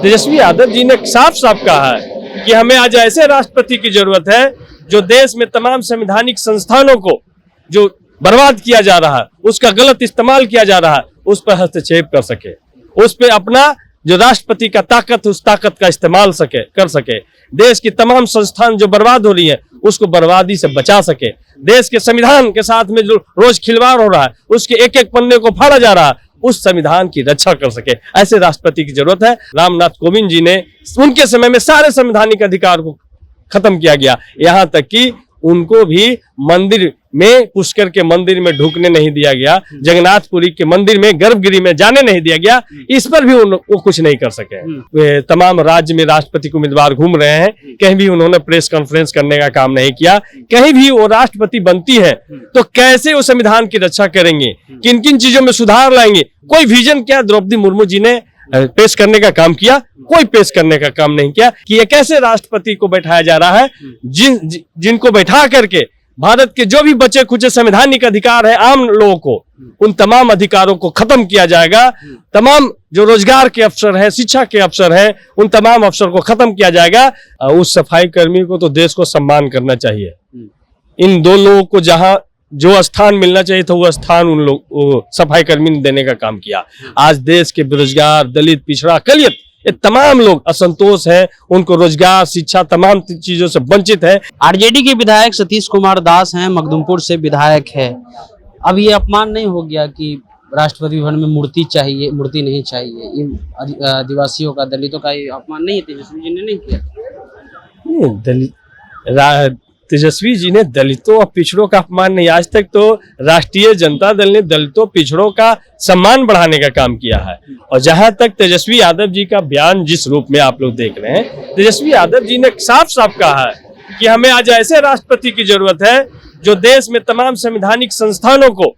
तेजस्वी यादव जी ने साफ साफ कहा है कि हमें आज ऐसे राष्ट्रपति की जरूरत है जो देश में तमाम संवैधानिक संस्थानों को जो बर्बाद किया जा रहा है, उसका गलत इस्तेमाल किया जा रहा है, उस पर हस्तक्षेप कर सके, उस पर अपना जो राष्ट्रपति का ताकत, उस ताकत का इस्तेमाल कर सके, देश की तमाम संस्थान जो बर्बाद हो रही है उसको बर्बादी से बचा सके, देश के संविधान के साथ में जो रोज खिलवाड़ हो रहा है, उसके एक एक पन्ने को फाड़ा जा रहा है, उस संविधान की रक्षा कर सके, ऐसे राष्ट्रपति की जरूरत है। रामनाथ कोविंद जी ने उनके समय में सारे संवैधानिक अधिकार को खत्म किया गया, यहाँ तक कि उनको भी मंदिर में, पुष्कर के मंदिर में ढुकने नहीं दिया गया, जगन्नाथपुरी के मंदिर में, गर्भगृह में जाने नहीं दिया गया, इस पर भी वो कुछ नहीं कर सके। वे तमाम राज्य में राष्ट्रपति के उम्मीदवार घूम रहे हैं, कहीं भी उन्होंने प्रेस कॉन्फ्रेंस करने का काम नहीं किया। कहीं भी वो राष्ट्रपति बनती है तो कैसे वो संविधान की रक्षा करेंगे, किन किन चीजों में सुधार लाएंगे, कोई विजन क्या द्रौपदी मुर्मू जी ने पेश करने का काम किया? कोई पेश करने का काम नहीं किया। कि एक ऐसे राष्ट्रपति को बैठाया जा रहा है जिनको बैठा करके भारत के जो भी बचे खुचे संवैधानिक अधिकार है आम लोगों को, उन तमाम अधिकारों को खत्म किया जाएगा। तमाम जो रोजगार के अवसर हैं, शिक्षा के अवसर हैं, उन तमाम अवसर को खत्म किया जाएगा। उस सफाई कर्मी को तो देश को सम्मान करना चाहिए। इन दो लोगों को जहां जो स्थान मिलना चाहिए था वो स्थान उन लोग सफाई कर्मी ने देने का काम किया। आज देश के बेरोजगार, दलित, पिछड़ा, कलियत, ये तमाम लोग असंतोष है, उनको रोजगार, शिक्षा, तमाम चीजों से वंचित है। आरजेडी के विधायक सतीश कुमार दास हैं, मखदुमपुर से विधायक है। अब ये अपमान नहीं हो गया कि राष्ट्रपति भवन में मूर्ति चाहिए, मूर्ति नहीं चाहिए? इन आदिवासियों का, दलितों का ये अपमान नहीं है? तेजस्वी जी ने नहीं किया। तेजस्वी जी ने दलितों और पिछड़ों का अपमान नहीं, आज तक तो राष्ट्रीय जनता दल ने दलितों पिछड़ों का सम्मान बढ़ाने का काम किया है। और जहां तक तेजस्वी यादव जी का बयान जिस रूप में आप लोग देख रहे हैं, तेजस्वी यादव जी ने साफ साफ कहा है कि हमें आज ऐसे राष्ट्रपति की जरूरत है जो देश में तमाम संवैधानिक संस्थानों को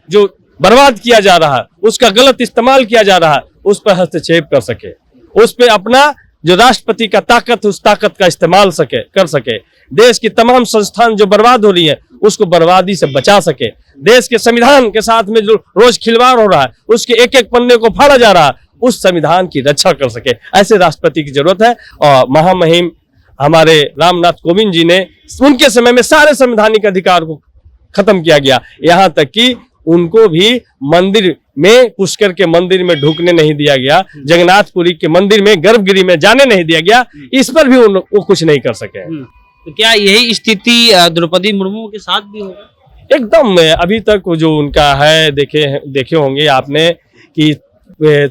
जो बर्बाद किया जा रहा है, उसका गलत इस्तेमाल किया जा रहा है, उस पर हस्तक्षेप कर सके, उस पर अपना जो राष्ट्रपति का ताकत, उस ताकत का इस्तेमाल कर सके, देश की तमाम संस्थान जो बर्बाद हो रही है उसको बर्बादी से बचा सके, देश के संविधान के साथ में जो रोज खिलवाड़ हो रहा है, उसके एक एक पन्ने को फाड़ा जा रहा है, उस संविधान की रक्षा कर सके, ऐसे राष्ट्रपति की जरूरत है। और महामहिम हमारे रामनाथ कोविंद जी ने उनके समय में सारे संवैधानिक अधिकार को खत्म किया गया, यहाँ तक कि उनको भी मंदिर में, पुष्कर के मंदिर में ढुकने नहीं दिया गया, जगन्नाथपुरी के मंदिर में, गर्भगृह में जाने नहीं दिया गया, इस पर भी वो कुछ नहीं कर सके। तो क्या यही स्थिति द्रौपदी मुर्मू के साथ भी होगा? एकदम। अभी तक जो उनका है, देखे होंगे आपने कि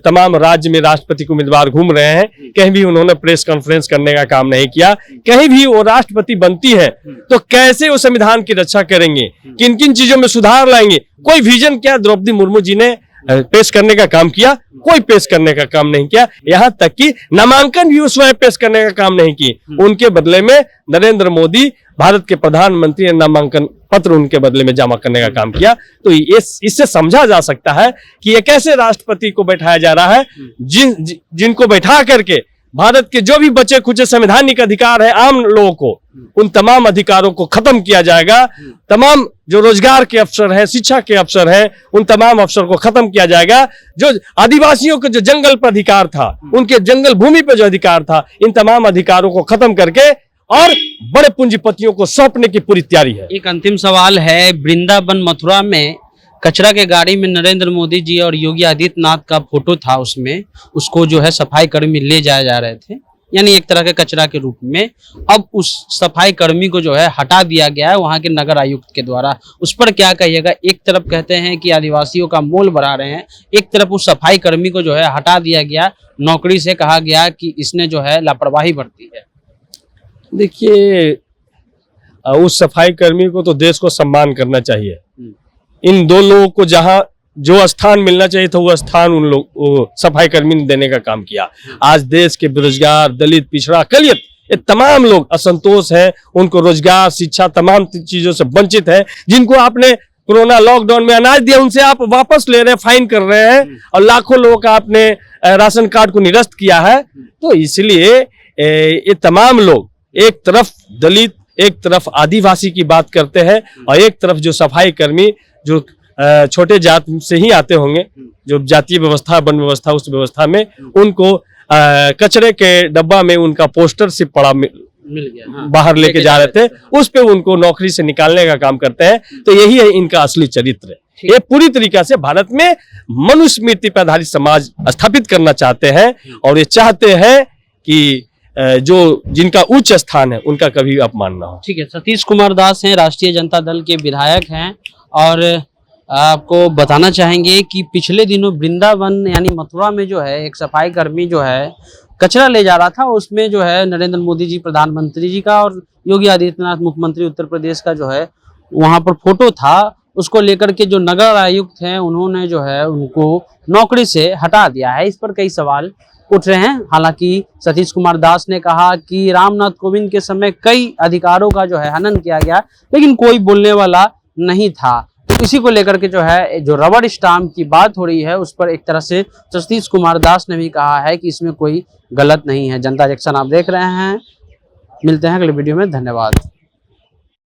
तमाम राज्य में राष्ट्रपति के उम्मीदवार घूम रहे हैं, कहीं भी उन्होंने प्रेस कॉन्फ्रेंस करने का काम नहीं किया। कहीं भी वो राष्ट्रपति बनती है तो कैसे वो संविधान की रक्षा करेंगे, किन किन चीजों में सुधार लाएंगे, कोई विजन क्या द्रौपदी मुर्मू जी ने पेश करने का काम किया? कोई पेश करने का काम नहीं किया। यहाँ तक कि नामांकन भी स्वयं पेश करने का काम नहीं की। उनके बदले में नरेंद्र मोदी, भारत के प्रधानमंत्री ने नामांकन पत्र उनके बदले में जमा करने का काम किया। तो इससे समझा जा सकता है कि एक ऐसे राष्ट्रपति को बैठाया जा रहा है जिनको बैठा करके भारत के जो भी बचे खुचे संवैधानिक अधिकार है आम लोगों को, उन तमाम अधिकारों को खत्म किया जाएगा। तमाम जो रोजगार के अवसर है, शिक्षा के अवसर है, उन तमाम अवसर को खत्म किया जाएगा। जो आदिवासियों के जो जंगल पर अधिकार था, उनके जंगल भूमि पर जो अधिकार था, इन तमाम अधिकारों को खत्म करके और बड़े पूंजीपतियों को सौंपने की पूरी तैयारी है। एक अंतिम सवाल है, वृंदावन मथुरा में कचरा के गाड़ी में नरेंद्र मोदी जी और योगी आदित्यनाथ का फोटो था, उसमें उसको जो है सफाई कर्मी ले जाए जा रहे थे, यानी एक तरह के कचरा के रूप में। अब उस सफाई कर्मी को जो है हटा दिया गया है वहां के नगर आयुक्त के द्वारा। उस पर क्या कहिएगा? एक तरफ कहते हैं कि आदिवासियों का मोल बढ़ा रहे हैं, एक तरफ उस सफाई कर्मी को जो है हटा दिया गया नौकरी से, कहा गया कि इसने जो है लापरवाही बरती है। देखिए, उस सफाई कर्मी को तो देश को सम्मान करना चाहिए। इन दो लोगों को जहां जो स्थान मिलना चाहिए था वो स्थान उन लोग सफाई कर्मी ने देने का काम किया। आज देश के बेरोजगार, दलित, पिछड़ा, कलियत, ये तमाम लोग असंतोष है, उनको रोजगार, शिक्षा, तमाम चीजों से वंचित है। जिनको आपने कोरोना लॉकडाउन में अनाज दिया उनसे आप वापस ले रहे हैं, फाइन कर रहे हैं, और लाखों लोगों का आपने राशन कार्ड को निरस्त किया है। तो इसलिए ये तमाम लोग, एक तरफ दलित, एक तरफ आदिवासी की बात करते हैं, और एक तरफ जो सफाई कर्मी जो छोटे जात से ही आते होंगे, जो जातीय व्यवस्था, वन व्यवस्था, उस व्यवस्था में उनको कचरे के डब्बा में उनका पोस्टर सिर्फ पड़ा मिल गया, हाँ। बाहर लेके जा रहे थे, उस पे उनको नौकरी से निकालने का काम करते हैं। तो यही है इनका असली चरित्र। ये पूरी तरीका से भारत में मनुस्मृति पर आधारित समाज स्थापित करना चाहते हैं और ये चाहते हैं कि जो जिनका उच्च स्थान है उनका कभी अपमान ना हो। ठीक है, सतीश कुमार दास हैं, राष्ट्रीय जनता दल के विधायक हैं और आपको बताना चाहेंगे कि पिछले दिनों वृंदावन यानी मथुरा में जो है एक सफाई कर्मी जो है कचरा ले जा रहा था, उसमें जो है नरेंद्र मोदी जी प्रधानमंत्री जी का और योगी आदित्यनाथ मुख्यमंत्री उत्तर प्रदेश का जो है वहां पर फोटो था। उसको लेकर के जो नगर आयुक्त हैं उन्होंने जो है उनको नौकरी से हटा दिया है। इस पर कई सवाल उठ रहे हैं। हालांकि सतीश कुमार दास ने कहा कि रामनाथ कोविंद के समय कई अधिकारों का जो है हनन किया गया, लेकिन कोई बोलने वाला नहीं था। तो इसी को लेकर के जो है जो रबड़ स्टाम्प की बात हो रही है उस पर एक तरह से सतीश कुमार दास ने भी कहा है कि इसमें कोई गलत नहीं है। जनता जंक्शन आप देख रहे हैं, मिलते हैं अगले वीडियो में, धन्यवाद।